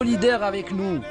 solidaire avec nous.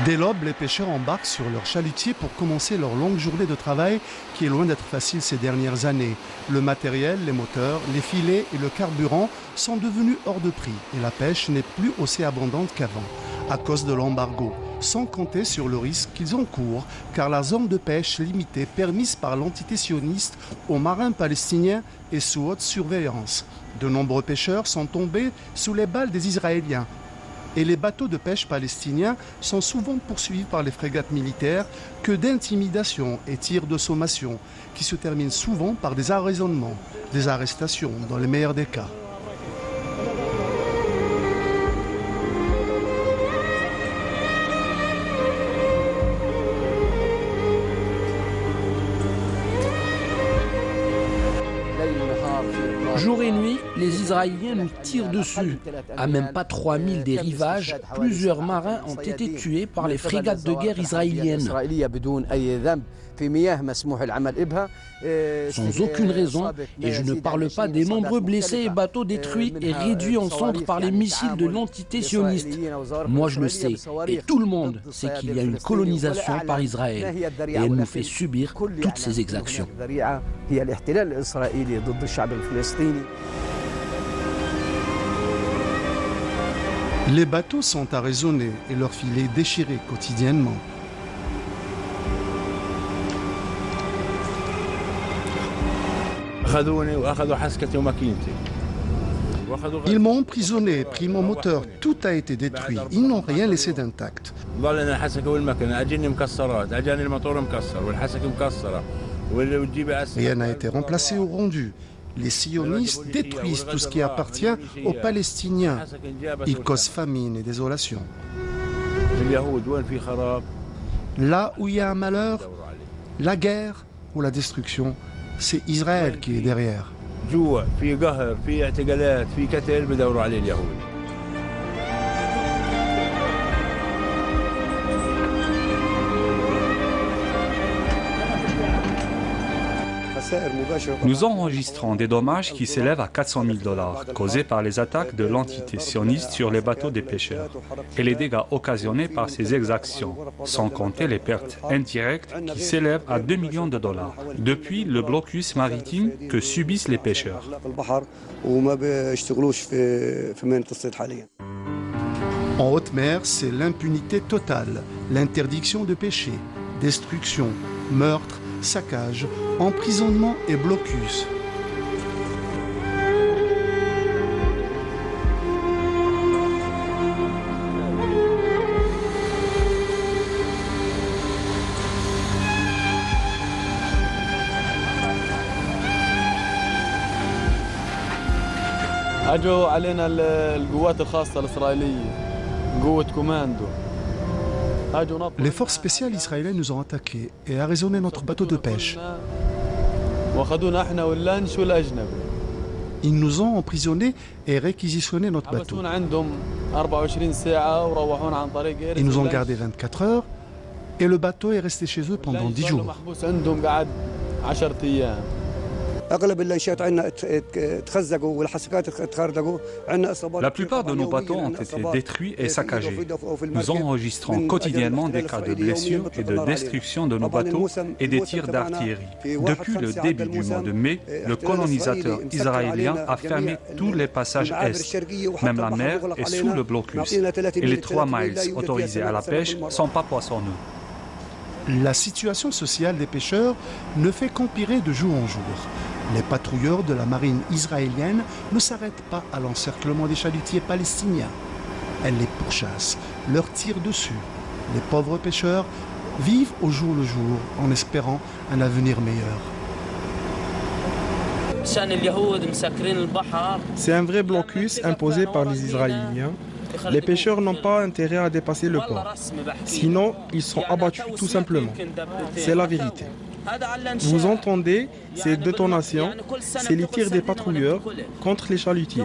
Dès l'aube, les pêcheurs embarquent sur leur chalutier pour commencer leur longue journée de travail qui est loin d'être facile ces dernières années. Le matériel, les moteurs, les filets et le carburant sont devenus hors de prix et la pêche n'est plus aussi abondante qu'avant à cause de l'embargo, sans compter sur le risque qu'ils encourent car la zone de pêche limitée permise par l'entité sioniste aux marins palestiniens est sous haute surveillance. De nombreux pêcheurs sont tombés sous les balles des Israéliens. Et les bateaux de pêche palestiniens sont souvent poursuivis par les frégates militaires que d'intimidation et tirs de sommation qui se terminent souvent par des arraisonnements, des arrestations dans les meilleurs des cas. Jour et nuit, les Israéliens nous tirent dessus. À même pas 3000 des rivages, plusieurs marins ont été tués par les frégates de guerre israéliennes. Sans aucune raison, et je ne parle pas des nombreux blessés et bateaux détruits et réduits en cendres par les missiles de l'entité sioniste. Moi je le sais, et tout le monde sait qu'il y a une colonisation par Israël, et elle nous fait subir toutes ces exactions. Les bateaux sont arraisonnés et leurs filets déchirés quotidiennement. Ils m'ont emprisonné, pris mon moteur, tout a été détruit, ils n'ont rien laissé d'intact. Rien n'a été remplacé ou rendu. Les sionistes détruisent tout ce qui appartient aux Palestiniens. Ils causent famine et désolation. Là où il y a un malheur, la guerre ou la destruction, c'est Israël qui est derrière. Nous enregistrons des dommages qui s'élèvent à 400 000 $ causés par les attaques de l'entité sioniste sur les bateaux des pêcheurs et les dégâts occasionnés par ces exactions, sans compter les pertes indirectes qui s'élèvent à 2 millions de $, depuis le blocus maritime que subissent les pêcheurs. En haute mer, c'est l'impunité totale, l'interdiction de pêcher, destruction, meurtre, saccage, emprisonnement et blocus. اجوا علينا القوات الخاصه الاسرائيليه قوه كوماندو. Les forces spéciales israéliennes nous ont attaqués et arraisonné notre bateau de pêche. Ils nous ont emprisonnés et réquisitionnés notre bateau. Ils nous ont gardés 24 heures et le bateau est resté chez eux pendant 10 jours. La plupart de nos bateaux ont été détruits et saccagés. Nous enregistrons quotidiennement des cas de blessures et de destruction de nos bateaux et des tirs d'artillerie. Depuis le début du mois de mai, le colonisateur israélien a fermé tous les passages est. Même la mer est sous le blocus. Et les 3 miles autorisés à la pêche sont pas poissonneux. La situation sociale des pêcheurs ne fait qu'empirer de jour en jour. Les patrouilleurs de la marine israélienne ne s'arrêtent pas à l'encerclement des chalutiers palestiniens. Elles les pourchassent, leur tirent dessus. Les pauvres pêcheurs vivent au jour le jour en espérant un avenir meilleur. C'est un vrai blocus imposé par les Israéliens. Les pêcheurs n'ont pas intérêt à dépasser le port. Sinon, ils seront abattus tout simplement. C'est la vérité. Vous entendez ces détonations, c'est les tirs des patrouilleurs contre les chalutiers.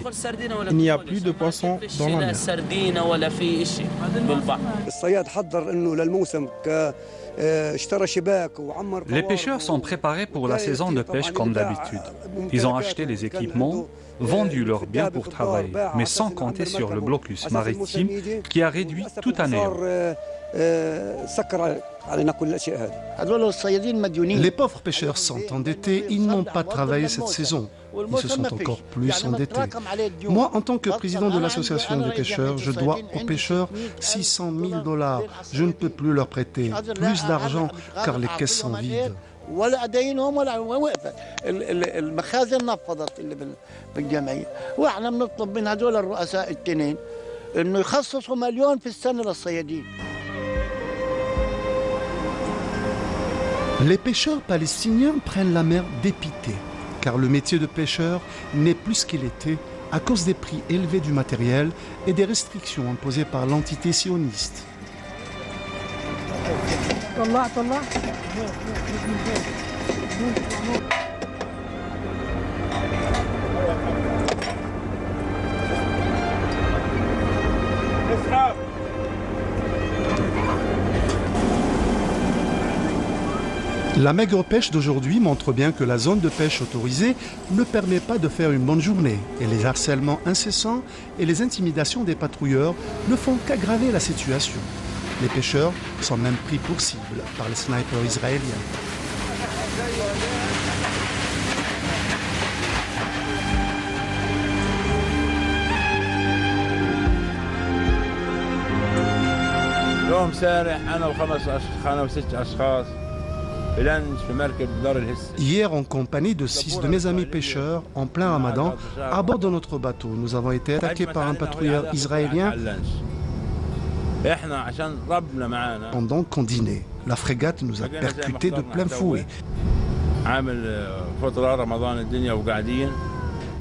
Il n'y a plus de poissons dans la mer. Les pêcheurs sont préparés pour la saison de pêche comme d'habitude. Ils ont acheté les équipements, vendu leurs biens pour travailler, mais sans compter sur le blocus maritime qui a réduit toute année. Les pauvres pêcheurs sont endettés, ils n'ont pas travaillé cette saison. Ils se sont encore plus endettés. Moi, en tant que président de l'association des pêcheurs, je dois aux pêcheurs 600 000 $. Je ne peux plus leur prêter plus d'argent car les caisses sont vides. ولا دينهم ولا وقفت المخازن نفضت اللي بالجمعيه واحنا بنطلب من هذول الرؤساء التنين انه يخصصوا مليون في السنه للصيادين. Les pêcheurs palestiniens prennent la mer dépité, car le métier de pêcheur n'est plus ce qu'il était à cause des prix élevés du matériel et des restrictions imposées par l'entité sioniste. La maigre pêche d'aujourd'hui montre bien que la zone de pêche autorisée ne permet pas de faire une bonne journée et les harcèlements incessants et les intimidations des patrouilleurs ne font qu'aggraver la situation. Les pêcheurs sont même pris pour cible par les snipers israéliens. Hier, en compagnie de 6 de mes amis pêcheurs, en plein Ramadan, à bord de notre bateau, nous avons été attaqués par un patrouilleur israélien pendant qu'on dînait. La frégate nous a percutés de plein fouet,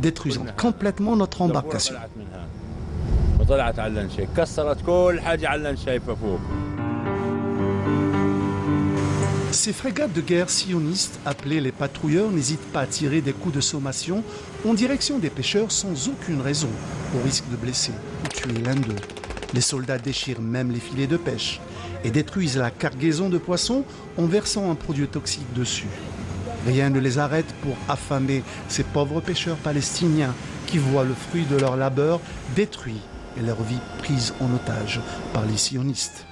détruisant complètement notre embarcation. Ces frégates de guerre sionistes, appelées les patrouilleurs, n'hésitent pas à tirer des coups de sommation en direction des pêcheurs sans aucune raison, au risque de blesser ou tuer l'un d'eux. Les soldats déchirent même les filets de pêche et détruisent la cargaison de poissons en versant un produit toxique dessus. Rien ne les arrête pour affamer ces pauvres pêcheurs palestiniens qui voient le fruit de leur labeur détruit et leur vie prise en otage par les sionistes.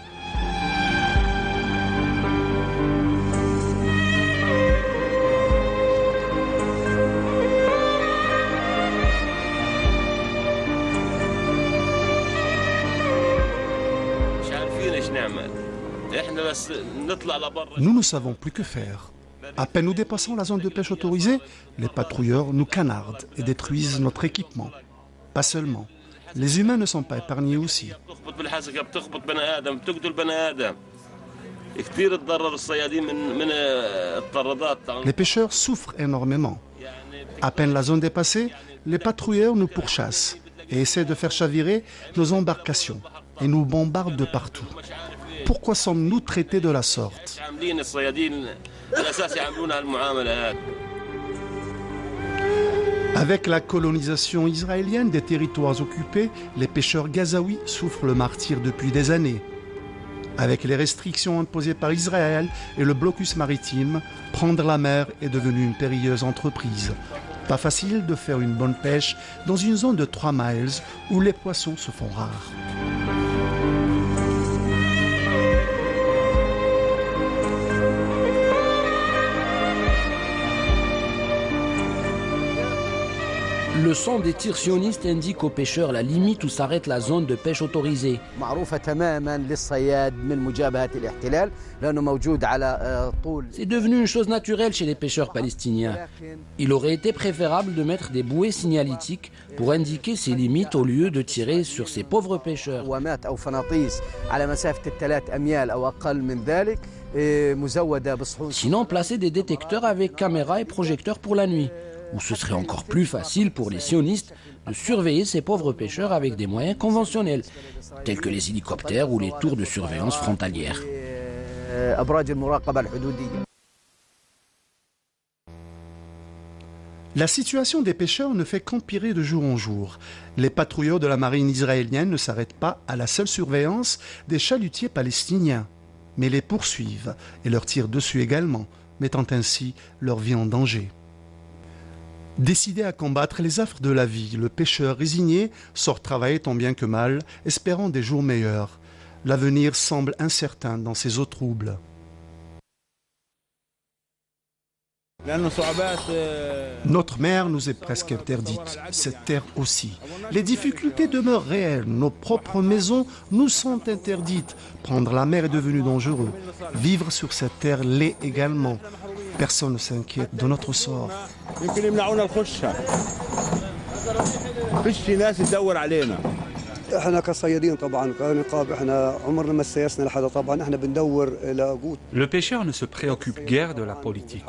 Nous ne savons plus que faire. À peine nous dépassons la zone de pêche autorisée, les patrouilleurs nous canardent et détruisent notre équipement. Pas seulement. Les humains ne sont pas épargnés aussi. Les pêcheurs souffrent énormément. À peine la zone dépassée, les patrouilleurs nous pourchassent et essaient de faire chavirer nos embarcations et nous bombardent de partout. Pourquoi sommes-nous traités de la sorte ? Avec la colonisation israélienne des territoires occupés, les pêcheurs gazaouis souffrent le martyre depuis des années. Avec les restrictions imposées par Israël et le blocus maritime, prendre la mer est devenu une périlleuse entreprise. Pas facile de faire une bonne pêche dans une zone de 3 miles où les poissons se font rares. Le son des tirs sionistes indique aux pêcheurs la limite où s'arrête la zone de pêche autorisée. C'est devenu une chose naturelle chez les pêcheurs palestiniens. Il aurait été préférable de mettre des bouées signalétiques pour indiquer ces limites au lieu de tirer sur ces pauvres pêcheurs. Sinon, placer des détecteurs avec caméras et projecteurs pour la nuit, où ce serait encore plus facile pour les sionistes de surveiller ces pauvres pêcheurs avec des moyens conventionnels, tels que les hélicoptères ou les tours de surveillance frontalières. La situation des pêcheurs ne fait qu'empirer de jour en jour. Les patrouilleurs de la marine israélienne ne s'arrêtent pas à la seule surveillance des chalutiers palestiniens, mais les poursuivent et leur tirent dessus également, mettant ainsi leur vie en danger. Décidé à combattre les affres de la vie, le pêcheur résigné sort travailler tant bien que mal, espérant des jours meilleurs. L'avenir semble incertain dans ces eaux troubles. Notre mer nous est presque interdite, cette terre aussi. Les difficultés demeurent réelles, nos propres maisons nous sont interdites. Prendre la mer est devenu dangereux. Vivre sur cette terre l'est également. Personne ne s'inquiète de notre sort. Le pêcheur ne se préoccupe guère de la politique.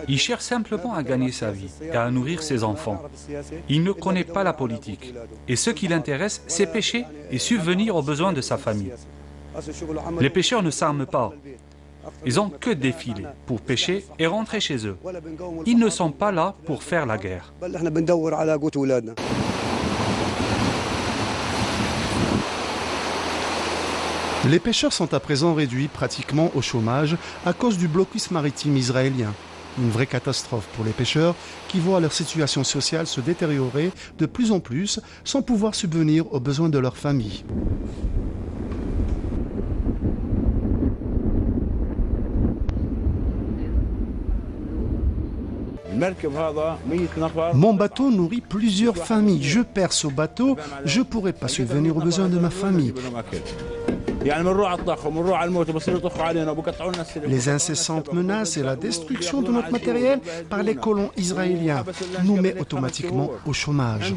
Il cherche simplement à gagner sa vie et à nourrir ses enfants. Il ne connaît pas la politique. Et ce qui l'intéresse, c'est pêcher et subvenir aux besoins de sa famille. Les pêcheurs ne s'arment pas. Ils n'ont que défiler pour pêcher et rentrer chez eux. Ils ne sont pas là pour faire la guerre. Les pêcheurs sont à présent réduits pratiquement au chômage à cause du blocus maritime israélien. Une vraie catastrophe pour les pêcheurs qui voient leur situation sociale se détériorer de plus en plus sans pouvoir subvenir aux besoins de leur famille. Mon bateau nourrit plusieurs familles. Je perce au bateau, je ne pourrai pas subvenir aux besoins de ma famille. Les incessantes menaces et la destruction de notre matériel par les colons israéliens nous met automatiquement au chômage.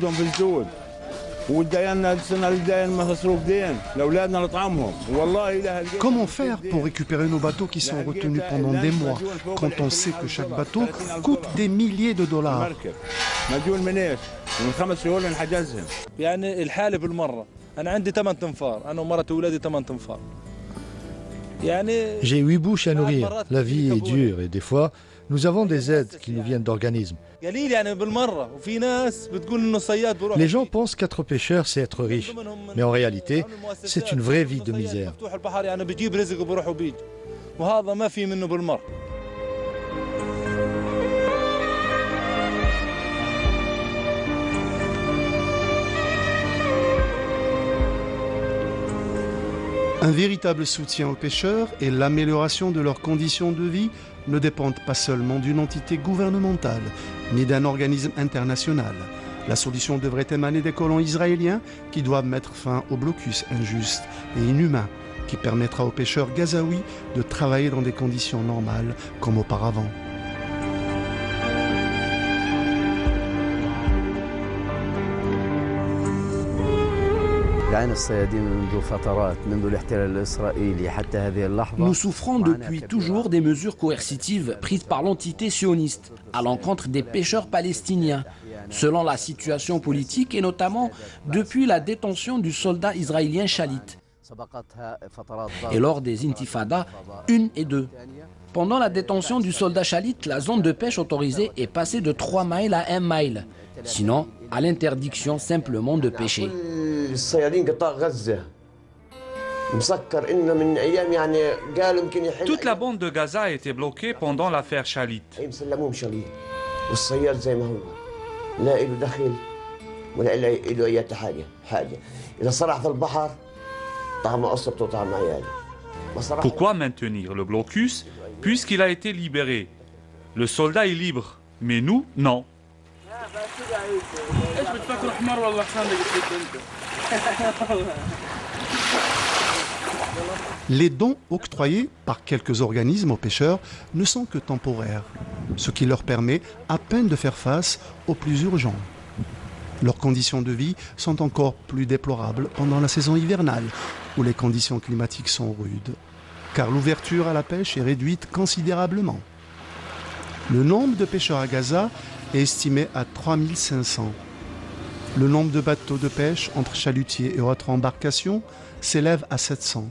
Comment faire pour récupérer nos bateaux qui sont retenus pendant des mois quand on sait que chaque bateau coûte des milliers de dollars? J'ai 8 bouches à nourrir. La vie est dure et des fois, nous avons des aides qui nous viennent d'organismes. Les gens pensent qu'être pêcheur, c'est être riche. Mais en réalité, c'est une vraie vie de misère. Un véritable soutien aux pêcheurs et l'amélioration de leurs conditions de vie ne dépendent pas seulement d'une entité gouvernementale, ni d'un organisme international. La solution devrait émaner des colons israéliens qui doivent mettre fin au blocus injuste et inhumain qui permettra aux pêcheurs gazaouis de travailler dans des conditions normales comme auparavant. Nous souffrons depuis toujours des mesures coercitives prises par l'entité sioniste à l'encontre des pêcheurs palestiniens, selon la situation politique et notamment depuis la détention du soldat israélien Shalit. et lors des intifadas 1 et 2. Pendant la détention du soldat Chalit, la zone de pêche autorisée est passée de 3 miles à 1 mile, sinon à l'interdiction simplement de pêcher. Toute la bande de Gaza a été bloquée pendant l'affaire Chalit. Pourquoi maintenir le blocus puisqu'il a été libéré? Le soldat est libre, mais nous, non. Les dons octroyés par quelques organismes aux pêcheurs ne sont que temporaires, ce qui leur permet à peine de faire face aux plus urgents. Leurs conditions de vie sont encore plus déplorables pendant la saison hivernale, où les conditions climatiques sont rudes, car l'ouverture à la pêche est réduite considérablement. Le nombre de pêcheurs à Gaza est estimé à 3500. Le nombre de bateaux de pêche entre chalutiers et autres embarcations s'élève à 700.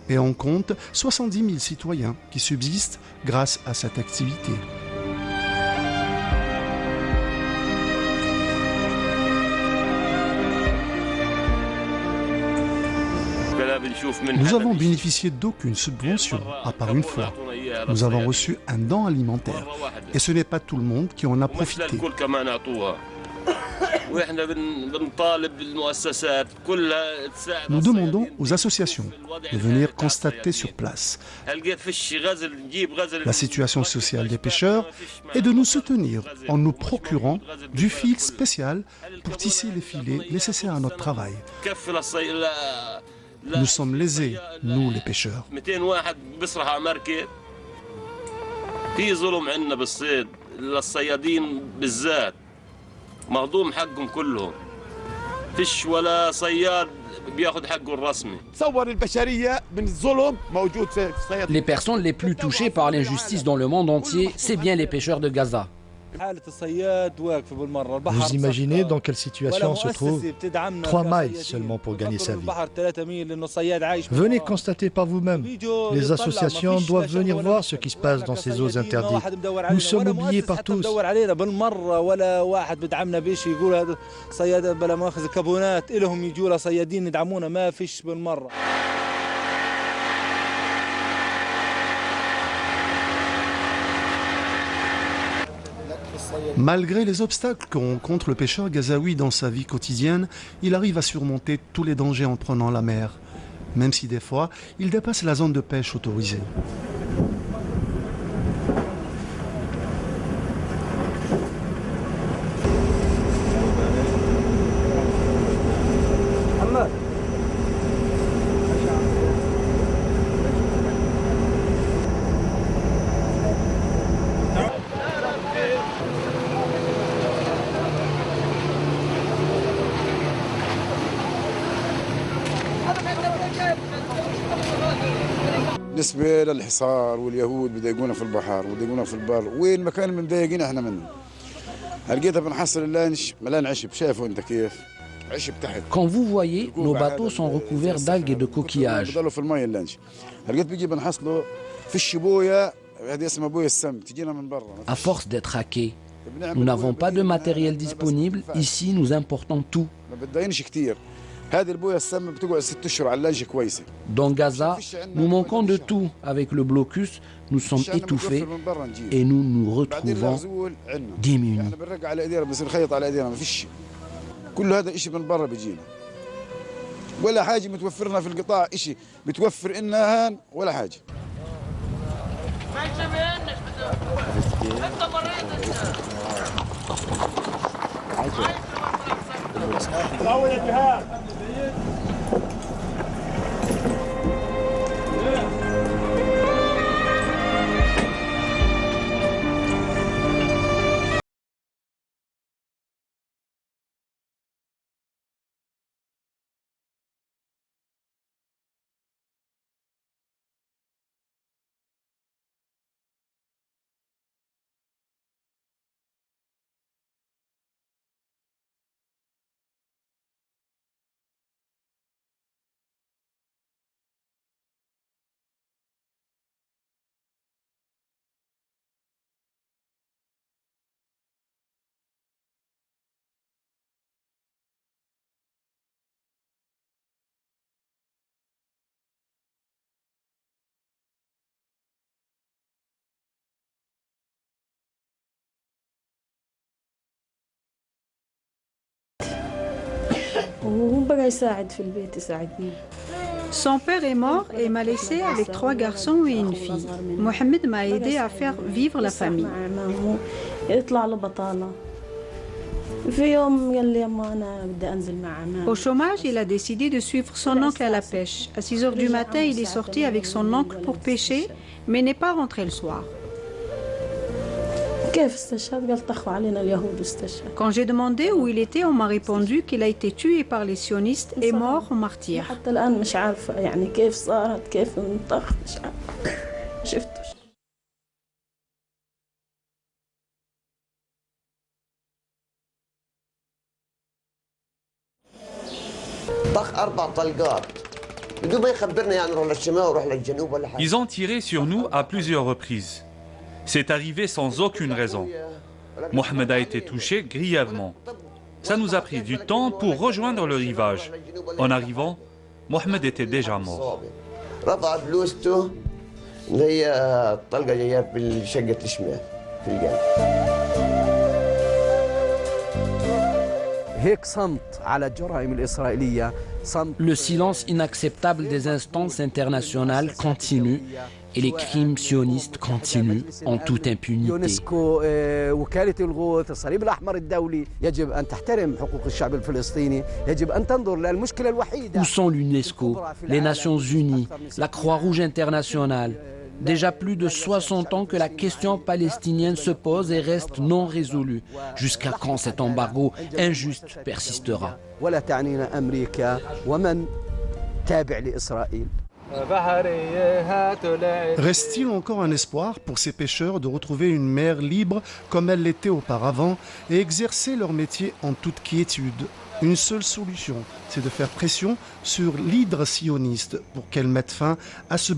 Et on compte 70 000 citoyens qui subsistent grâce à cette activité. Nous avons bénéficié d'aucune subvention, à part une fois. Nous avons reçu un don alimentaire. Et ce n'est pas tout le monde qui en a profité. Nous demandons aux associations de venir constater sur place la situation sociale des pêcheurs et de nous soutenir en nous procurant du fil spécial pour tisser les filets nécessaires à notre travail. Nous sommes lésés, nous les pêcheurs. Les personnes les plus touchées par l'injustice dans le monde entier, c'est bien les pêcheurs de Gaza. Vous imaginez dans quelle situation se trouve 3 miles seulement pour gagner sa vie. Venez constater par vous-même. Les associations doivent venir voir ce qui se passe dans ces eaux interdites. Nous sommes oubliés par tous. Malgré les obstacles que rencontre le pêcheur gazaoui dans sa vie quotidienne, il arrive à surmonter tous les dangers en prenant la mer, même si des fois, il dépasse la zone de pêche autorisée. بالنسبة للحصار واليهود بيضايقونا في البحر وبيضايقونا في البر وين مكان اللي مضايقين احنا منه. لقيتها بنحصل اللانش ملان عشب شايفه انت كيف؟ عشب تحت. Quand vous voyez, nos bateaux sont recouverts d'algues et de coquillages. بضلوا في المي اللانش. لقيت بيجي بنحصله في الشبويه هذه اسمها بويه السم تجينا من برا. À force d'être hackés, nous n'avons pas de matériel disponible. Ici, nous importons tout. ما بتضايقنش كثير. هذه البويه السم بتقعد 6 اشهر على اللانش كويسه. Dans Gaza, nous manquons de tout. Avec le blocus, nous sommes étouffés et nous nous retrouvons démunis. كل هذا شيء من برا بيجينا ولا حاجه متوفر لنا في القطاع شيء بتوفر لنا هان ولا حاجه. Son père est mort et m'a laissé avec 3 garçons et une fille. Mohamed m'a aidé à faire vivre la famille. Au chômage, il a décidé de suivre son oncle à la pêche. À 6 heures du matin, il est sorti avec son oncle pour pêcher, mais n'est pas rentré le soir. Quand j'ai demandé où il était, on m'a répondu qu'il a été tué par les sionistes et mort en martyr. Ils ont tiré sur nous à plusieurs reprises. C'est arrivé sans aucune raison. Mohamed a été touché grièvement. Ça nous a pris du temps pour rejoindre le rivage. En arrivant, Mohamed était déjà mort. Le silence inacceptable des instances internationales continue et les crimes sionistes continuent en toute impunité. Où sont l'UNESCO, les Nations Unies, la Croix-Rouge internationale? Déjà plus de 60 ans que la question palestinienne se pose et reste non résolue. Jusqu'à quand cet embargo injuste persistera? Reste-t-il encore un espoir pour ces pêcheurs de retrouver une mer libre comme elle l'était auparavant et exercer leur métier en toute quiétude? Une seule solution, c'est de faire pression sur l'hydre sioniste pour qu'elle mette fin à ce